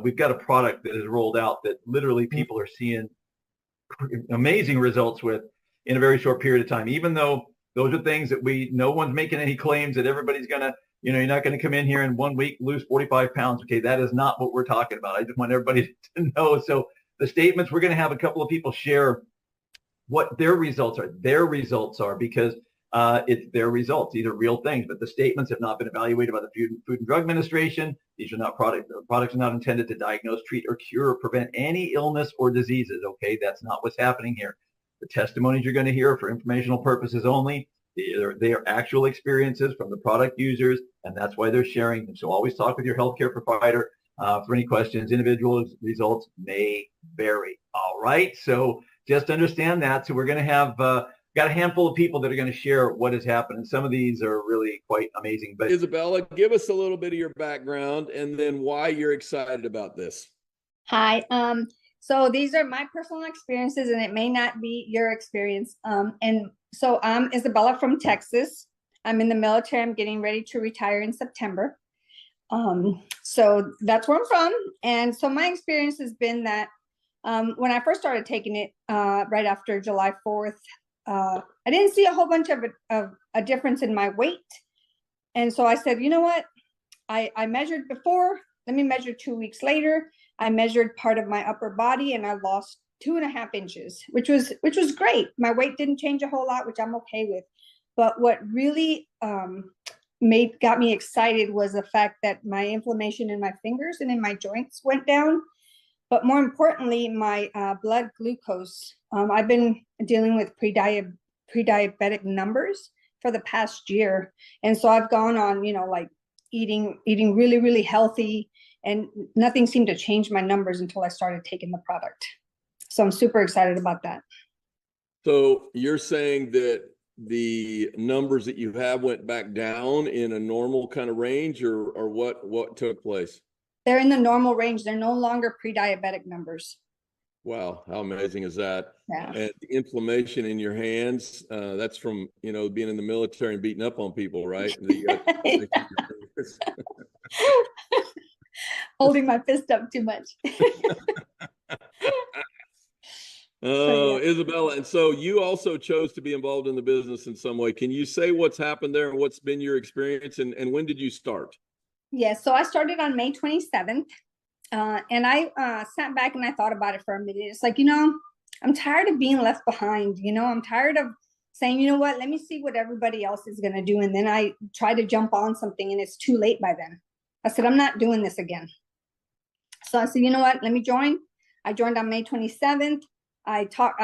we've got a product that is rolled out that literally people are seeing amazing results with in a very short period of time, even though those are things that no one's making any claims that everybody's going to, you're not going to come in here in 1 week, lose 45 pounds. Okay. That is not what we're talking about. I just want everybody to know. So the statements, we're going to have a couple of people share what their results are because it's their results. These are real things, but the statements have not been evaluated by the Food and Drug Administration. These are not products are not intended to diagnose, treat, or cure or prevent any illness or diseases. Okay. That's not what's happening here. The testimonies you're going to hear for informational purposes only. They are actual experiences from the product users, and that's why they're sharing them. So always talk with your healthcare provider for any questions. Individual results may vary. All right. So just understand that. So we're going to have got a handful of people that are going to share what has happened. And some of these are really quite amazing. But Isabella, give us a little bit of your background and then why you're excited about this. Hi. So these are my personal experiences, and it may not be your experience. And so I'm Isabella from Texas. I'm in the military. I'm getting ready to retire in September. So that's where I'm from. And so my experience has been that when I first started taking it right after July 4th, I didn't see a whole bunch of a difference in my weight. And so I said, you know what? I measured before. Let me measure 2 weeks later. I measured part of my upper body and I lost 2.5 inches, which was great. My weight didn't change a whole lot, which I'm okay with. But what really got me excited was the fact that my inflammation in my fingers and in my joints went down. But more importantly, my blood glucose. I've been dealing with pre-diabetic numbers for the past year. And so I've gone on, like eating really, really healthy, and nothing seemed to change my numbers until I started taking the product. So I'm super excited about that. So you're saying that the numbers that you have went back down in a normal kind of range, or what took place? They're in the normal range. They're no longer pre-diabetic numbers. Wow. How amazing is that? Yeah. And the inflammation in your hands, that's from, being in the military and beating up on people, right? Holding my fist up too much. Oh, yeah. Isabella. And so you also chose to be involved in the business in some way. Can you say what's happened there and what's been your experience, and when did you start? Yes. So I started on May 27th. And I sat back and I thought about it for a minute. It's like, I'm tired of being left behind. I'm tired of saying, you know what, let me see what everybody else is going to do. And then I try to jump on something and it's too late by then. I said, I'm not doing this again. So I said, you know what, let me join. I joined on May 27th. I talked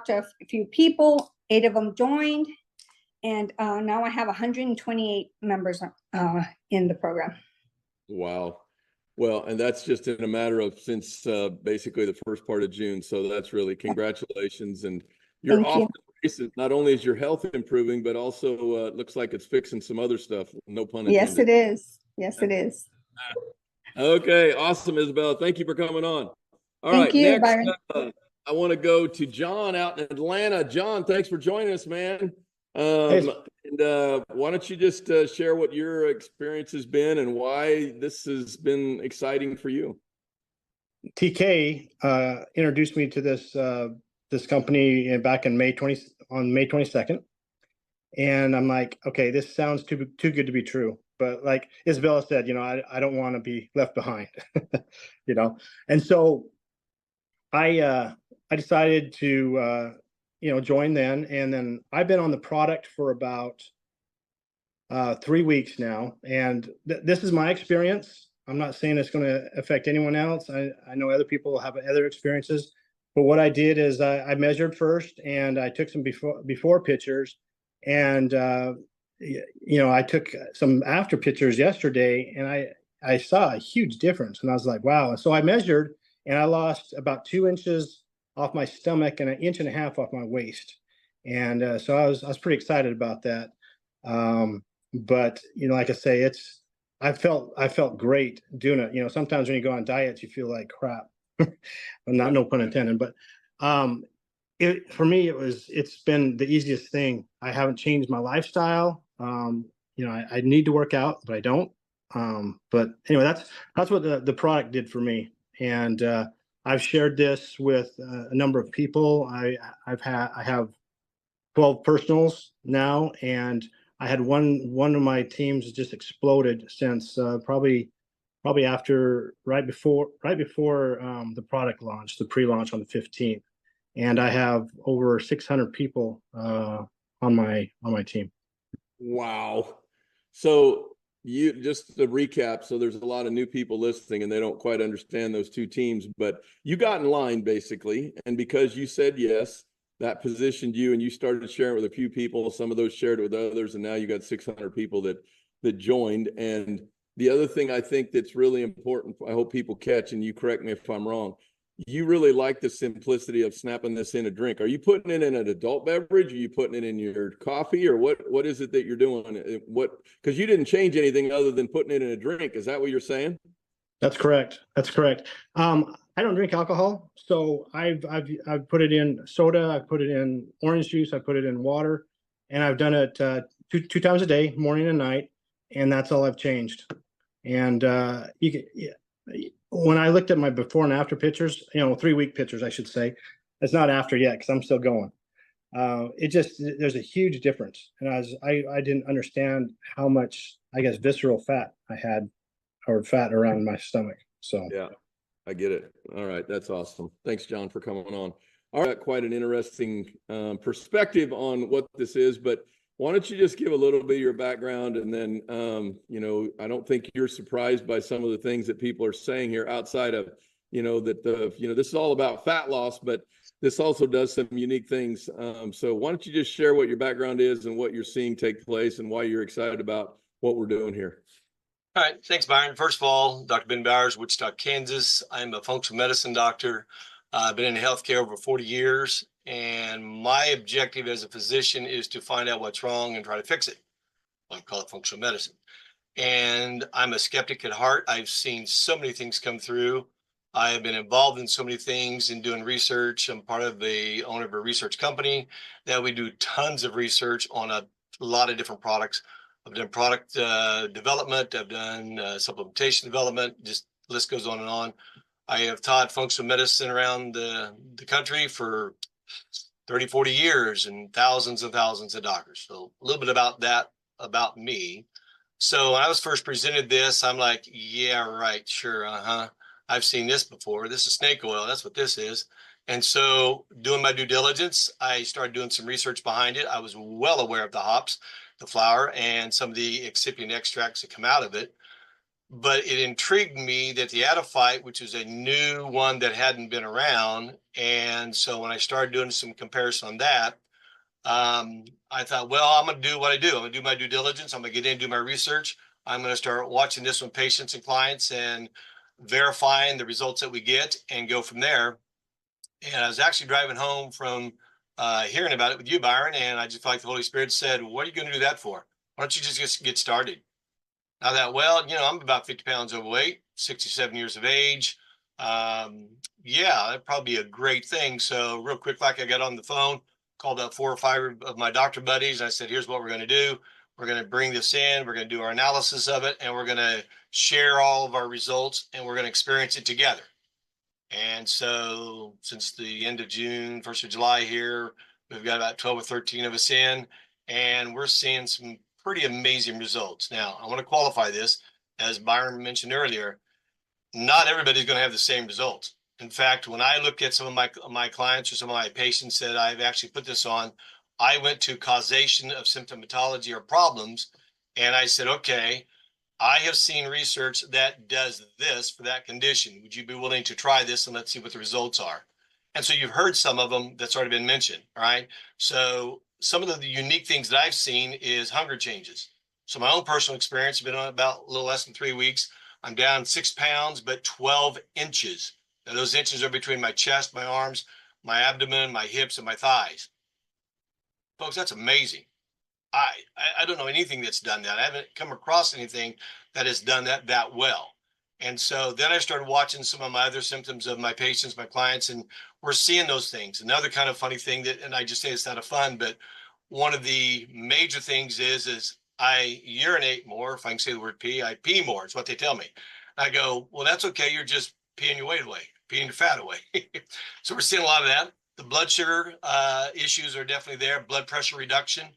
to a few people, 8 of them joined. And now I have 128 members in the program. Wow. Well, and that's just in a matter of since basically the first part of June. So that's really congratulations. And you're off the races. Not only is your health improving, but also it looks like it's fixing some other stuff. No pun intended. Yes, it is. Yes, it is. Okay. Awesome, Isabella. Thank you for coming on. All Thank right. you, Next, Byron. I want to go to John out in Atlanta. John, thanks for joining us, man. And why don't you just share what your experience has been and why this has been exciting for you? TK introduced me to this company back in May 22nd, and I'm like, okay, this sounds too good to be true. But like Isabella said, I don't want to be left behind, and so I decided to join then, and then I've been on the product for about 3 weeks now, and this is my experience. I'm not saying it's going to affect anyone else. I know other people have other experiences, but what I did is I measured first, and I took some before pictures, and I took some after pictures yesterday, and I saw a huge difference, and I was like, wow. And so I measured, and I lost about 2 inches off my stomach and 1.5 inches off my waist, and so I was pretty excited about that. But like I say, I felt great doing it. Sometimes when you go on diets, you feel like crap. No pun intended, but for me it's been the easiest thing. I haven't changed my lifestyle. I need to work out, but I don't. But anyway, that's what the product did for me. And I've shared this with a number of people. I have 12 personals now, and I had one of my teams just exploded since probably after right before the product launch, the pre-launch on the 15th. And I have over 600 people on my team. Wow. So you, just to recap, so there's a lot of new people listening and they don't quite understand those two teams, but you got in line basically, and because you said yes, that positioned you, and you started sharing with a few people. Some of those shared it with others, and now you got 600 people that joined. And the other thing I think that's really important, I hope people catch, and you correct me if I'm wrong, you really like the simplicity of snapping this in a drink. Are you putting it in an adult beverage? Are you putting it in your coffee, or what is it that you're doing? Because you didn't change anything other than putting it in a drink. Is that what you're saying? That's correct. I don't drink alcohol, so I've put it in soda, I've put it in orange juice, I put it in water, and I've done it two times a day, morning and night, and that's all I've changed. And when I looked at my before and after pictures, 3-week pictures, I should say, it's not after yet because I'm still going. There's a huge difference, and I didn't understand how much, I guess, visceral fat I had, or fat around my stomach. So yeah, I get it. All right, that's awesome. Thanks, John, for coming on. All right, quite an interesting perspective on what this is, but why don't you just give a little bit of your background, and then I don't think you're surprised by some of the things that people are saying here outside of this is all about fat loss, but this also does some unique things. So why don't you just share what your background is and what you're seeing take place and why you're excited about what we're doing here. All right. Thanks, Byron. First of all, Dr. Ben Bowers, Wichita, Kansas. I'm a functional medicine doctor. I've been in healthcare over 40 years, and my objective as a physician is to find out what's wrong and try to fix it. I call it functional medicine. And I'm a skeptic at heart. I've seen so many things come through. I have been involved in so many things in doing research. I'm part of the owner of a research company that we do tons of research on a lot of different products. I've done product development. I've done supplementation development. Just the list goes on and on. I have taught functional medicine around the country for 30, 40 years and thousands of doctors. So a little bit about that, about me. So when I was first presented this, I'm like, yeah, right, sure, I've seen this before. This is snake oil. That's what this is. And so doing my due diligence, I started doing some research behind it. I was well aware of the hops, the flower, and some of the excipient extracts that come out of it. But it intrigued me that the Adiphyte, which is a new one that hadn't been around. And so when I started doing some comparison on that, I thought, well, I'm going to do what I do. I'm going to do my due diligence. I'm going to get in and do my research. I'm going to start watching this with patients and clients and verifying the results that we get and go from there. And I was actually driving home from hearing about it with you, Byron, and I just felt like the Holy Spirit said, what are you going to do that for? Why don't you just get started? I thought, well, I'm about 50 pounds overweight, 67 years of age. Yeah, that'd probably be a great thing. So real quick, like I got on the phone, called up 4 or 5 of my doctor buddies. I said, here's what we're going to do. We're going to bring this in. We're going to do our analysis of it, and we're going to share all of our results, and we're going to experience it together. And so since the end of June, 1st of July here, we've got about 12 or 13 of us in, and we're seeing some pretty amazing results. Now, I want to qualify this, as Byron mentioned earlier, not everybody's going to have the same results. In fact, when I look at some of my clients or some of my patients that I've actually put this on, I went to causation of symptomatology or problems, and I said, okay, I have seen research that does this for that condition. Would you be willing to try this, and let's see what the results are? And so you've heard some of them that's already been mentioned, right? So some of the unique things that I've seen is hunger changes. So my own personal experience, I've been on about a little less than 3 weeks. I'm down 6 pounds, but 12 inches. Now those inches are between my chest, my arms, my abdomen, my hips, and my thighs. Folks, that's amazing. I don't know anything that's done that. I haven't come across anything that has done that well. And so then I started watching some of my other symptoms of my patients, my clients, and we're seeing those things. Another kind of funny thing that, and I just say it's not a fun, but one of the major things is I urinate more. If I can say the word pee, I pee more. It's what they tell me. I go, well, that's okay. You're just peeing your weight away, peeing your fat away. So we're seeing a lot of that. The blood sugar issues are definitely there. Blood pressure reduction.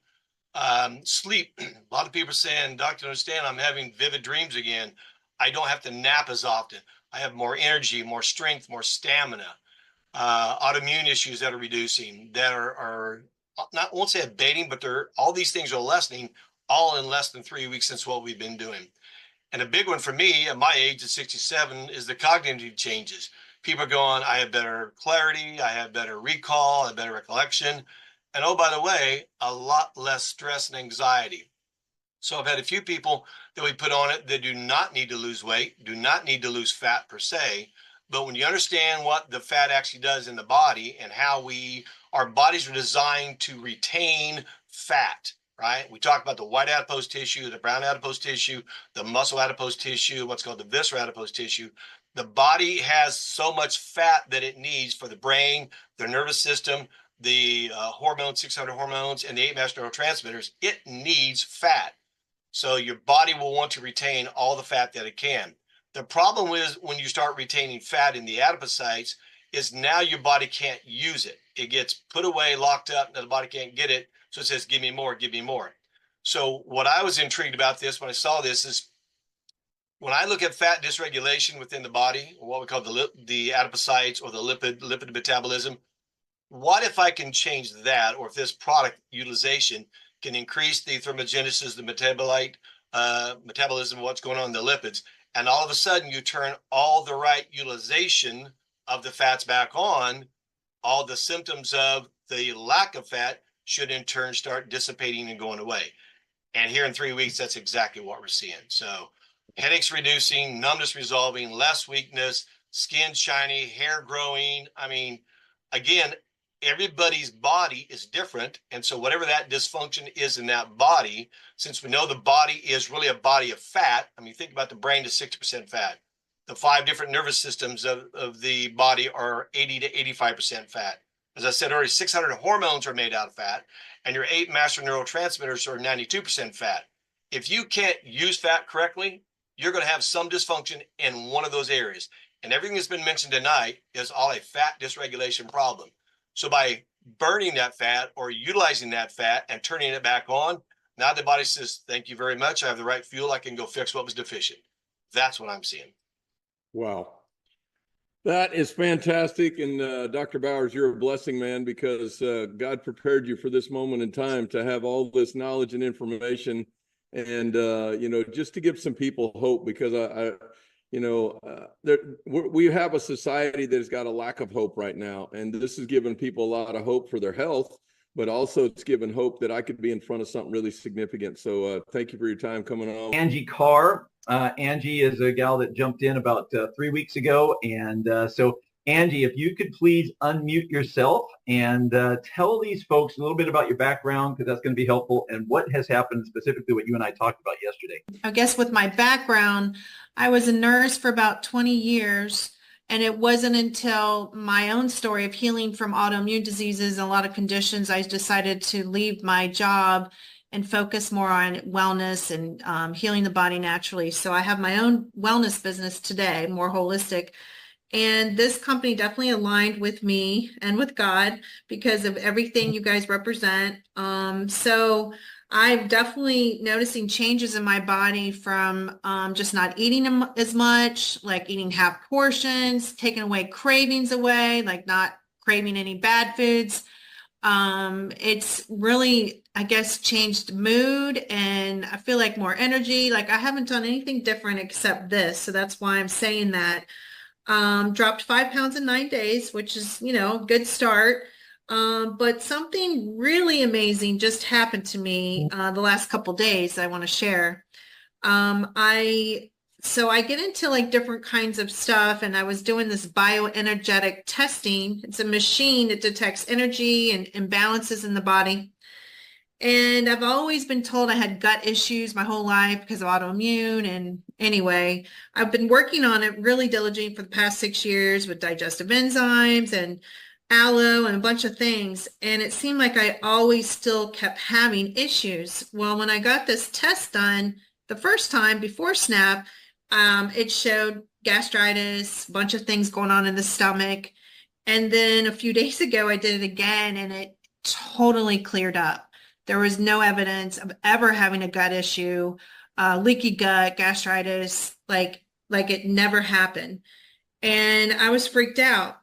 Sleep. A lot of people are saying, doctor, understand, I'm having vivid dreams again. I don't have to nap as often. I have more energy, more strength, more stamina. Autoimmune issues that are reducing, that are not, I won't say abating, but they're, all these things are lessening, all in less than 3 weeks since what we've been doing. And a big one for me at my age at 67 is the cognitive changes. People are going, I have better clarity, I have better recall, I have better recollection. And oh, by the way, a lot less stress and anxiety. So I've had a few people that we put on it that do not need to lose weight, do not need to lose fat per se. But when you understand what the fat actually does in the body and how our bodies are designed to retain fat, right? We talk about the white adipose tissue, the brown adipose tissue, the muscle adipose tissue, what's called the visceral adipose tissue. The body has so much fat that it needs for the brain, the nervous system, the hormones, 600 hormones, and the 8 master neurotransmitters. It needs fat. So your body will want to retain all the fat that it can. The problem is when you start retaining fat in the adipocytes is now your body can't use it. It gets put away, locked up, and the body can't get it. So it says, give me more, give me more. So what I was intrigued about this when I saw this is when I look at fat dysregulation within the body, or what we call the adipocytes or the lipid metabolism, what if I can change that, or if this product utilization can increase the thermogenesis, the metabolism of what's going on in the lipids, and all of a sudden you turn all the right utilization of the fats back on, all the symptoms of the lack of fat should in turn start dissipating and going away. And here in 3 weeks, that's exactly what we're seeing. So headaches reducing, numbness resolving, less weakness, skin shiny, hair growing. I mean, again, everybody's body is different. And so whatever that dysfunction is in that body, since we know the body is really a body of fat, I mean, think about the brain is 60% fat. The 5 different nervous systems of the body are 80 to 85% fat. As I said earlier, 600 hormones are made out of fat, and your 8 master neurotransmitters are 92% fat. If you can't use fat correctly, you're going to have some dysfunction in one of those areas. And everything that's been mentioned tonight is all a fat dysregulation problem. So by burning that fat or utilizing that fat and turning it back on, now the body says, thank you very much. I have the right fuel. I can go fix what was deficient. That's what I'm seeing. Wow. That is fantastic. And Dr. Bowers, you're a blessing, man, because God prepared you for this moment in time to have all this knowledge and information and, just to give some people hope, because we have a society that has got a lack of hope right now. And this has given people a lot of hope for their health, but also it's given hope that I could be in front of something really significant. So thank you for your time coming on. Angie Carr. Angie is a gal that jumped in about 3 weeks ago. And so Angie, if you could please unmute yourself and tell these folks a little bit about your background, because that's going to be helpful, and what has happened specifically what you and I talked about yesterday. I guess with my background, I was a nurse for about 20 years. And it wasn't until my own story of healing from autoimmune diseases and a lot of conditions, I decided to leave my job and focus more on wellness and healing the body naturally. So I have my own wellness business today, more holistic. And this company definitely aligned with me and with God because of everything you guys represent. So I'm definitely noticing changes in my body from just not eating as much, like eating half portions, taking away cravings away, like not craving any bad foods. It's really, I guess, changed mood, and I feel like more energy. Like I haven't done anything different except this. So that's why I'm saying that. Dropped 5 pounds in 9 days, which is, good start. But something really amazing just happened to me the last couple days I want to share. So I get into like different kinds of stuff, and I was doing this bioenergetic testing. It's a machine that detects energy and imbalances in the body. And I've always been told I had gut issues my whole life because of autoimmune. And anyway, I've been working on it really diligently for the past 6 years with digestive enzymes and aloe and a bunch of things. And it seemed like I always still kept having issues. Well, when I got this test done the first time before SNAP, it showed gastritis, a bunch of things going on in the stomach. And then a few days ago, I did it again and it totally cleared up. There was no evidence of ever having a gut issue, leaky gut, gastritis, like it never happened. And I was freaked out.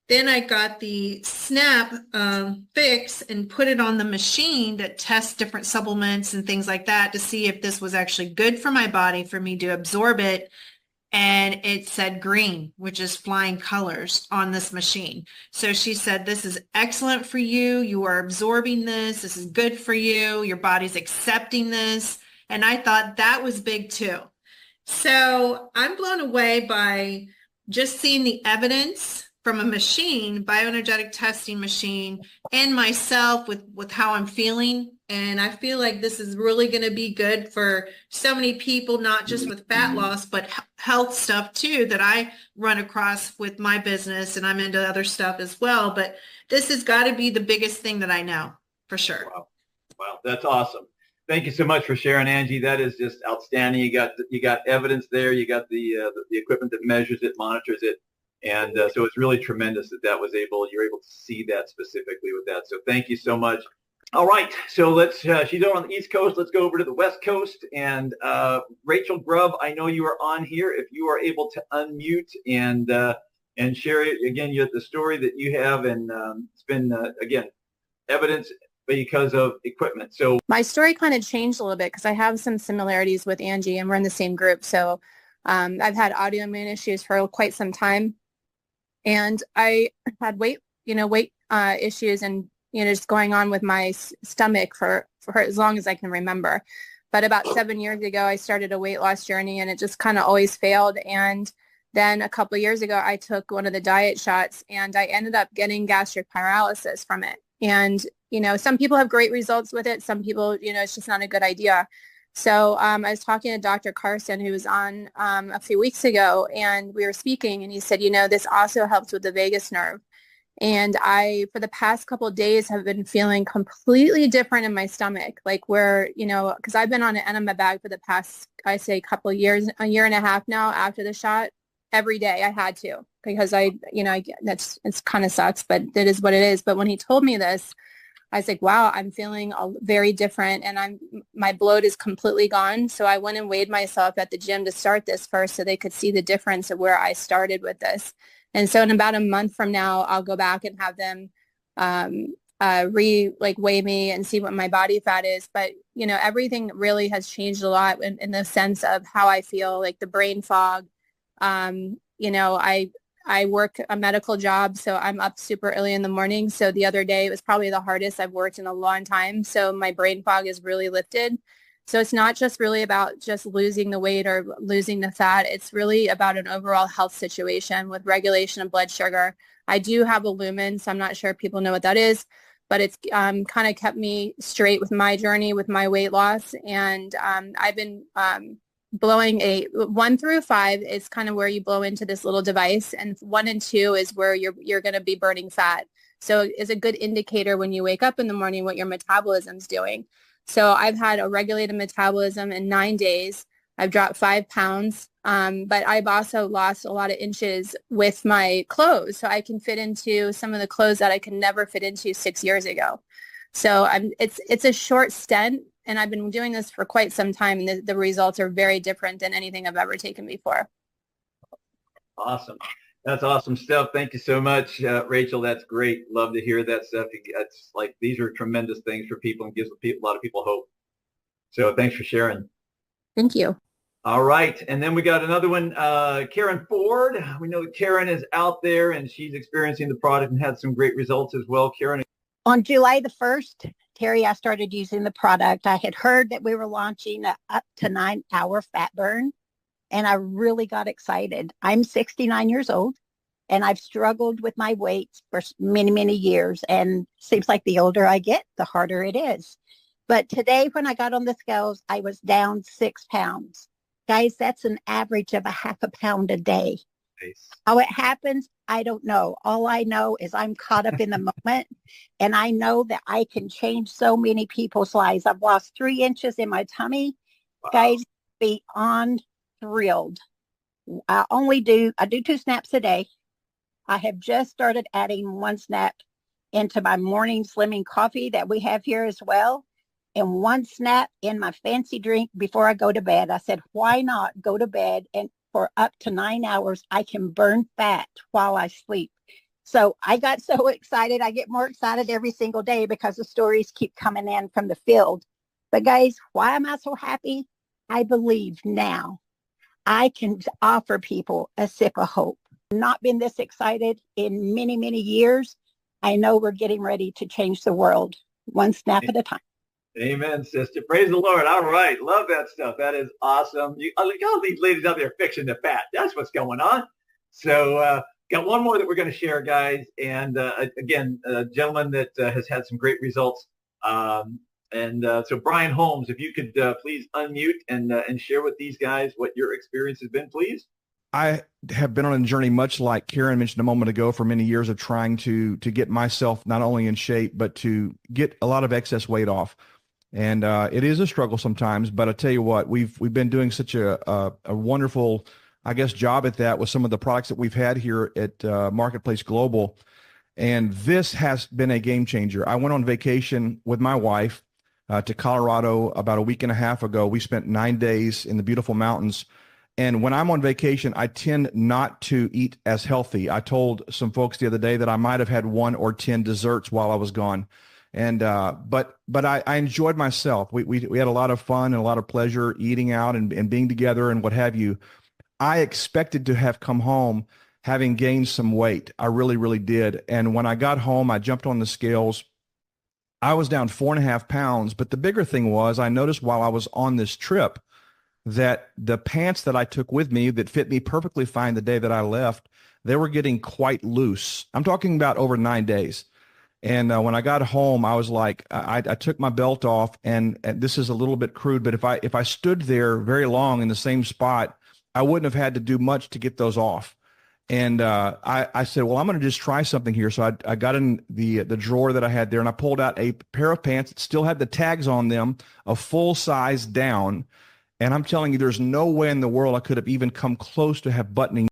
Then I got the SNAP pHix and put it on the machine that tests different supplements and things like that to see if this was actually good for my body for me to absorb it. And it said green, which is flying colors on this machine. So she said, this is excellent for you. You are absorbing this. This is good for you. Your body's accepting this. And I thought that was big too. So I'm blown away by just seeing the evidence from a machine, bioenergetic testing machine, and myself with how I'm feeling. And I feel like this is really going to be good for so many people, not just with fat loss, but health stuff too, that I run across with my business, and I'm into other stuff as well. But this has got to be the biggest thing that I know for sure. Wow, that's awesome. Thank you so much for sharing, Angie. That is just outstanding. You got evidence there. You got the equipment that measures it, monitors it. And so it's really tremendous that you're able to see that specifically with that. So thank you so much. All right. So she's over on the East Coast. Let's go over to the West Coast. And Rachel Grubb, I know you are on here. If you are able to unmute and share again the story that you have. And it's been, again, evidence because of equipment. So my story kind of changed a little bit because I have some similarities with Angie and we're in the same group. So I've had autoimmune issues for quite some time. And I had weight issues and, just going on with my stomach for as long as I can remember. But about 7 years ago, I started a weight loss journey and it just kind of always failed. And then a couple of years ago, I took one of the diet shots and I ended up getting gastric paralysis from it. And, some people have great results with it. Some people, it's just not a good idea. So I was talking to Dr. Carson, who was on a few weeks ago, and we were speaking, and he said, this also helps with the vagus nerve. And I, for the past couple of days, have been feeling completely different in my stomach, like where, because I've been on an enema bag for the past, I say, couple of years, a year and a half now after the shot. Every day I had to, because it's kind of sucks, but it is what it is. But when he told me this, I was like, wow, I'm feeling very different and my bloat is completely gone. So I went and weighed myself at the gym to start this first so they could see the difference of where I started with this. And so in about a month from now, I'll go back and have them weigh me and see what my body fat is. But, everything really has changed a lot in the sense of how I feel, like the brain fog. I work a medical job, so I'm up super early in the morning. So the other day, it was probably the hardest I've worked in a long time. So my brain fog is really lifted. So it's not just really about just losing the weight or losing the fat. It's really about an overall health situation with regulation of blood sugar. I do have a lumen, so I'm not sure if people know what that is, but it's kind of kept me straight with my journey with my weight loss. And I've been blowing 1 through 5 is kind of where you blow into this little device, and 1 and 2 is where you're going to be burning fat. So it's a good indicator when you wake up in the morning what your metabolism's doing. So I've had a regulated metabolism in 9 days. I've dropped 5 pounds, but I've also lost a lot of inches with my clothes. So I can fit into some of the clothes that I could never fit into 6 years ago. So it's a short stint. And I've been doing this for quite some time, and the results are very different than anything I've ever taken before. Awesome. That's awesome stuff. Thank you so much, Rachel. That's great. Love to hear that stuff. It's like these are tremendous things for people and gives a lot of people hope. So thanks for sharing. Thank you. All right. And then we got another one, Karen Ford. We know that Karen is out there and she's experiencing the product and had some great results as well. Karen. On July the 1st, Terry, I started using the product. I had heard that we were launching a up to 9-hour fat burn, and I really got excited. I'm 69 years old, and I've struggled with my weight for many, many years, and seems like the older I get, the harder it is. But today, when I got on the scales, I was down 6 pounds. Guys, that's an average of a half a pound a day. Nice. How it happens, I don't know. All I know is I'm caught up in the moment, and I know that I can change so many people's lives. I've lost 3 inches in my tummy. Wow. Guys, beyond thrilled. I do 2 snaps a day. I have just started adding 1 snap into my morning slimming coffee that we have here as well. And 1 snap in my fancy drink before I go to bed. I said, why not go to bed, and for up to 9 hours, I can burn fat while I sleep. So I got so excited. I get more excited every single day because the stories keep coming in from the field. But guys, why am I so happy? I believe now I can offer people a sip of hope. Not been this excited in many, many years. I know we're getting ready to change the world 1 snap at a time. Amen, sister. Praise the Lord. All right. Love that stuff. That is awesome. All these ladies out there fixing the fat. That's what's going on. So got one more that we're going to share, guys. And again, a gentleman that has had some great results. So Brian Holmes, if you could please unmute and share with these guys what your experience has been, please. I have been on a journey, much like Karen mentioned a moment ago, for many years of trying to get myself not only in shape, but to get a lot of excess weight off. And it is a struggle sometimes, but I tell you what, we've been doing such a wonderful, I guess, job at that with some of the products that we've had here at Marketplace Global. And this has been a game changer. I went on vacation with my wife to Colorado about a week and a half ago. We spent 9 days in the beautiful mountains. And when I'm on vacation, I tend not to eat as healthy. I told some folks the other day that I might have had 1 or 10 desserts while I was gone. And but I enjoyed myself. We had a lot of fun and a lot of pleasure eating out and being together and what have you. I expected to have come home having gained some weight. I really, really did. And when I got home, I jumped on the scales. I was down 4.5 pounds. But the bigger thing was, I noticed while I was on this trip that the pants that I took with me that fit me perfectly fine the day that I left, they were getting quite loose. I'm talking about over 9 days. And when I got home, I was like, I took my belt off, and this is a little bit crude, but if I stood there very long in the same spot, I wouldn't have had to do much to get those off. And I said, well, I'm going to just try something here. So I got in the drawer that I had there, and I pulled out a pair of pants that still had the tags on them, a full size down. And I'm telling you, there's no way in the world I could have even come close to have buttoning